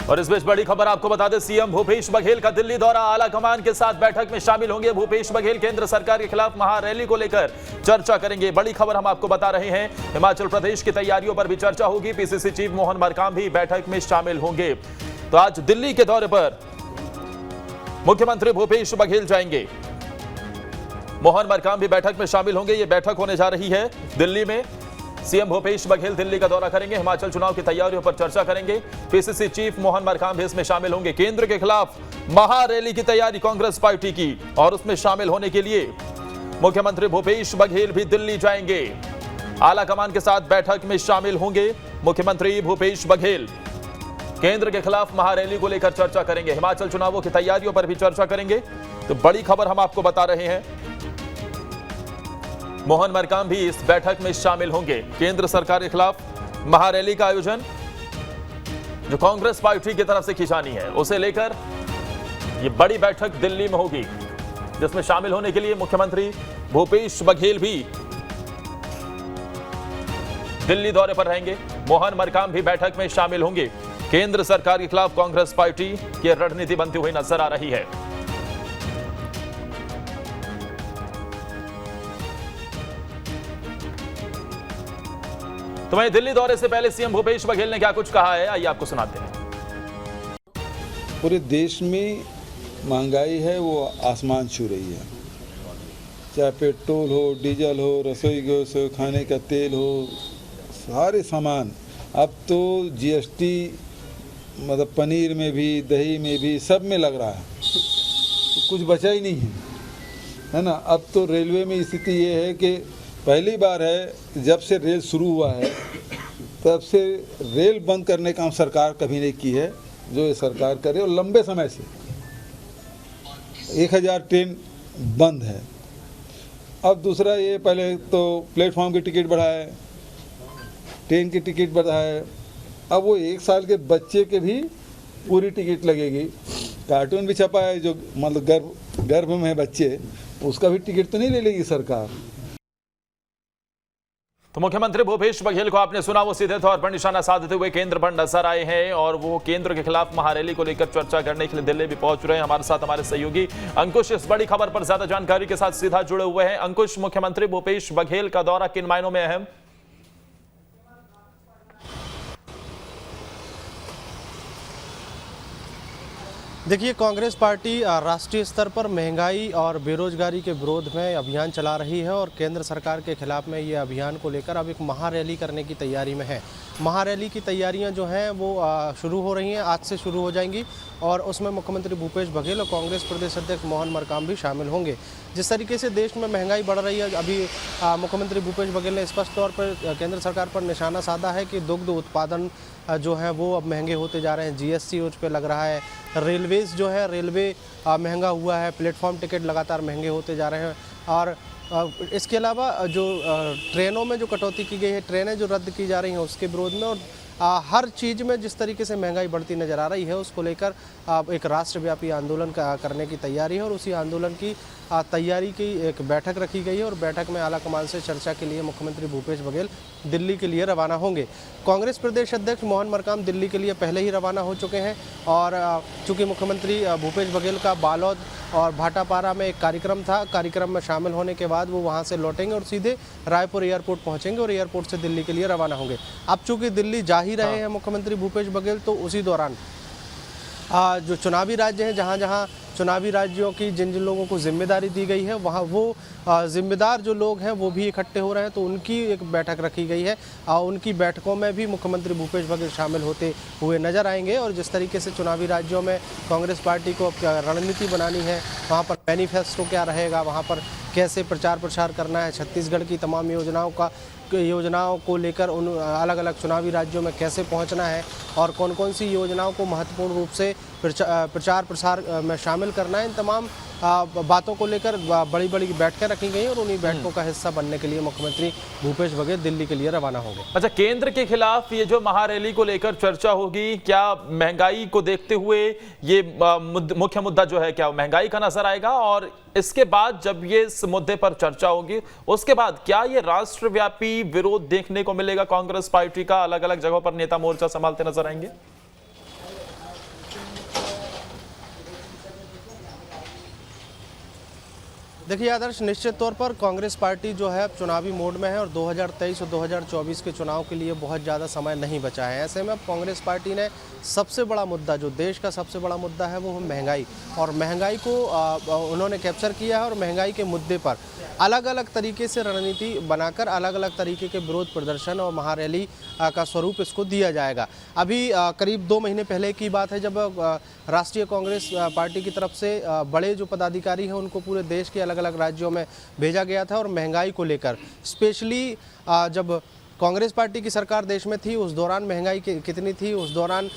और इस बीच बड़ी खबर आपको बता दें, सीएम भूपेश बघेल का दिल्ली दौरा, आला कमान के साथ बैठक में शामिल होंगे भूपेश बघेल। केंद्र सरकार के खिलाफ महारैली को लेकर चर्चा करेंगे। बड़ी खबर हम आपको बता रहे हैं, हिमाचल प्रदेश की तैयारियों पर भी चर्चा होगी। पीसीसी चीफ मोहन मरकाम भी बैठक में शामिल होंगे। तो आज दिल्ली के दौरे पर मुख्यमंत्री भूपेश बघेल जाएंगे, मोहन मरकाम भी बैठक में शामिल होंगे। यह बैठक होने जा रही है दिल्ली में। सीएम भूपेश बघेल दिल्ली का दौरा करेंगे, हिमाचल चुनाव की तैयारियों पर चर्चा करेंगे। पीसीसी चीफ मोहन मरकाम भी इसमें शामिल होंगे। केंद्र के खिलाफ महारैली की तैयारी कांग्रेस पार्टी की, और उसमें शामिल होने के लिए मुख्यमंत्री भूपेश बघेल भी दिल्ली जाएंगे। आला कमान के साथ बैठक में शामिल होंगे मुख्यमंत्री भूपेश बघेल। केंद्र के खिलाफ महारैली को लेकर चर्चा करेंगे, हिमाचल चुनावों की तैयारियों पर भी चर्चा करेंगे। तो बड़ी खबर हम आपको बता रहे हैं, मोहन मरकाम भी इस बैठक में शामिल होंगे। केंद्र सरकार के खिलाफ महारैली का आयोजन जो कांग्रेस पार्टी की तरफ से खिंचानी है, उसे लेकर यह बड़ी बैठक दिल्ली में होगी, जिसमें शामिल होने के लिए मुख्यमंत्री भूपेश बघेल भी दिल्ली दौरे पर रहेंगे। मोहन मरकाम भी बैठक में शामिल होंगे। केंद्र सरकार के खिलाफ कांग्रेस पार्टी की रणनीति बनती हुई नजर आ रही है। तो वहीं दिल्ली दौरे से पहले सीएम भूपेश बघेल ने क्या कुछ कहा है, आइए आपको सुनाते हैं। पूरे देश में महंगाई है वो आसमान छू रही है, चाहे पेट्रोल हो, डीजल हो, रसोई गैस हो, खाने का तेल हो, सारे सामान। अब तो जीएसटी मतलब पनीर में भी, दही में भी, सब में लग रहा है, तो कुछ बचा ही नहीं है ना। अब तो रेलवे में स्थिति ये है कि पहली बार है जब से रेल शुरू हुआ है तब से रेल बंद करने का काम सरकार कभी नहीं की है, जो ये सरकार करे, और लंबे समय से 1000 ट्रेन बंद है। अब दूसरा ये, पहले तो प्लेटफॉर्म की टिकट बढ़ाए, ट्रेन की टिकट बढ़ाए, अब वो 1 साल के बच्चे के भी पूरी टिकट लगेगी। कार्टून भी छपा है, जो मतलब गर्भ में है बच्चे, उसका भी टिकट तो नहीं ले लेगी सरकार। तो मुख्यमंत्री भूपेश बघेल को आपने सुना, वो सीधे तौर पर निशाना साधते हुए केंद्र पर नजर आए हैं, और वो केंद्र के खिलाफ महारैली को लेकर चर्चा करने के लिए दिल्ली भी पहुंच रहे हैं। हमारे साथ हमारे सहयोगी अंकुश इस बड़ी खबर पर ज्यादा जानकारी के साथ सीधा जुड़े हुए हैं। अंकुश, मुख्यमंत्री भूपेश बघेल का दौरा किन मायनों में अहम? देखिए, कांग्रेस पार्टी राष्ट्रीय स्तर पर महंगाई और बेरोजगारी के विरोध में अभियान चला रही है, और केंद्र सरकार के खिलाफ में ये अभियान को लेकर अब एक महारैली करने की तैयारी में है। महारैली की तैयारियां जो हैं वो शुरू हो रही हैं, आज से शुरू हो जाएंगी, और उसमें मुख्यमंत्री भूपेश बघेल और कांग्रेस प्रदेश अध्यक्ष मोहन मरकाम भी शामिल होंगे। जिस तरीके से देश में महंगाई बढ़ रही है, अभी मुख्यमंत्री भूपेश बघेल ने स्पष्ट तौर पर केंद्र सरकार पर निशाना साधा है कि दुग्ध उत्पादन जो है वो अब महंगे होते जा रहे हैं, जीएसटी उस पर लग रहा है, रेलवेज़ जो है रेलवे महंगा हुआ है, प्लेटफॉर्म टिकट लगातार महंगे होते जा रहे हैं, और इसके अलावा जो ट्रेनों में जो कटौती की गई है, ट्रेनें जो रद्द की जा रही हैं उसके विरोध में, और हर चीज़ में जिस तरीके से महंगाई बढ़ती नज़र आ रही है, उसको लेकर एक राष्ट्रव्यापी आंदोलन करने की तैयारी है, और उसी आंदोलन की तैयारी की एक बैठक रखी गई है, और बैठक में आला कमान से चर्चा के लिए मुख्यमंत्री भूपेश बघेल दिल्ली के लिए रवाना होंगे। कांग्रेस प्रदेश अध्यक्ष मोहन मरकाम दिल्ली के लिए पहले ही रवाना हो चुके हैं, और चूँकि मुख्यमंत्री भूपेश बघेल का बालोद और भाटापारा में एक कार्यक्रम था, कार्यक्रम में शामिल होने के बाद वो वहाँ से लौटेंगे और सीधे रायपुर एयरपोर्ट पहुँचेंगे, और एयरपोर्ट से दिल्ली के लिए रवाना होंगे। अब चूँकि दिल्ली जा ही रहे हैं मुख्यमंत्री भूपेश बघेल, तो उसी दौरान जो चुनावी राज्य हैं, जहाँ जहाँ चुनावी राज्यों की जिन जिन लोगों को जिम्मेदारी दी गई है, वहाँ वो जिम्मेदार जो लोग हैं वो भी इकट्ठे हो रहे हैं, तो उनकी एक बैठक रखी गई है। उनकी बैठकों में भी मुख्यमंत्री भूपेश बघेल शामिल होते हुए नजर आएंगे, और जिस तरीके से चुनावी राज्यों में कांग्रेस पार्टी को रणनीति बनानी है, वहाँ पर मैनिफेस्टो क्या रहेगा, वहाँ पर कैसे प्रचार प्रसार करना है, छत्तीसगढ़ की तमाम योजनाओं को लेकर उन अलग अलग चुनावी राज्यों में कैसे पहुंचना है, और कौन कौन सी योजनाओं को महत्वपूर्ण रूप से प्रचार प्रसार में शामिल करना है, इन तमाम बातों को लेकर बड़ी बड़ी बैठकें रखी गई, और उन्हीं बैठकों का हिस्सा बनने के लिए मुख्यमंत्री भूपेश बघेल दिल्ली के लिए रवाना होंगे। अच्छा, केंद्र के खिलाफ ये जो महारैली को लेकर चर्चा होगी, क्या महंगाई को देखते हुए ये मुख्य मुद्दा जो है, क्या महंगाई का नजर आएगा? और इसके बाद जब ये इस मुद्दे पर चर्चा होगी, उसके बाद क्या ये राष्ट्रव्यापी विरोध देखने को मिलेगा? कांग्रेस पार्टी का अलग अलग जगहों पर नेता मोर्चा संभालते नजर आएंगे? देखिए आदर्श, निश्चित तौर पर कांग्रेस पार्टी जो है अब चुनावी मोड में है और 2023 और 2024 के चुनाव के लिए बहुत ज़्यादा समय नहीं बचा है। ऐसे में अब कांग्रेस पार्टी ने सबसे बड़ा मुद्दा, जो देश का सबसे बड़ा मुद्दा है, वो है महंगाई, और महंगाई को उन्होंने कैप्चर किया है और महंगाई के मुद्दे पर अलग अलग तरीके से रणनीति बनाकर अलग अलग तरीके के विरोध प्रदर्शन और महारैली का स्वरूप इसको दिया जाएगा। अभी करीब 2 महीने पहले की बात है जब राष्ट्रीय कांग्रेस पार्टी की तरफ से बड़े जो पदाधिकारी हैं उनको पूरे देश के अलग अलग राज्यों में भेजा गया था और महंगाई को लेकर स्पेशली जब कांग्रेस पार्टी की सरकार देश में थी उस दौरान महंगाई कितनी थी, उस दौरान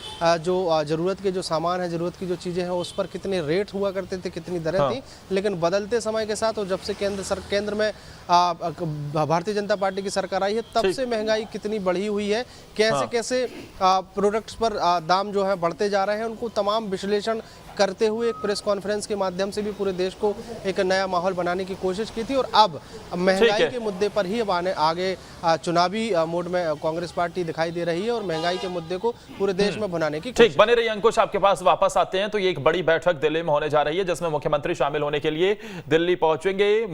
जो ज़रूरत के जो सामान है, ज़रूरत की जो चीज़ें हैं उस पर कितने रेट हुआ करते थे, कितनी दरें थी। लेकिन बदलते समय के साथ और जब से केंद्र में भारतीय जनता पार्टी की सरकार आई है तब से महंगाई कितनी बढ़ी हुई है, कैसे कैसे प्रोडक्ट्स पर दाम जो है बढ़ते जा रहे हैं, उनको तमाम विश्लेषण करते हुए एक प्रेस कॉन्फ्रेंस के माध्यम से भी पूरे देश को एक नया माहौल बनाने की कोशिश की थी। और अब महंगाई के मुद्दे पर ही अब आगे चुनावी मोड में कांग्रेस पार्टी दिखाई दे रही है और महंगाई के मुद्दे को पूरे देश में भुनाने की ठीक। बने रहिए अंकुश, आपके पास वापस आते हैं। तो ये एक बड़ी बैठक दिल्ली में होने जा रही है जिसमें मुख्यमंत्री शामिल होने के लिए दिल्ली पहुंचेंगे।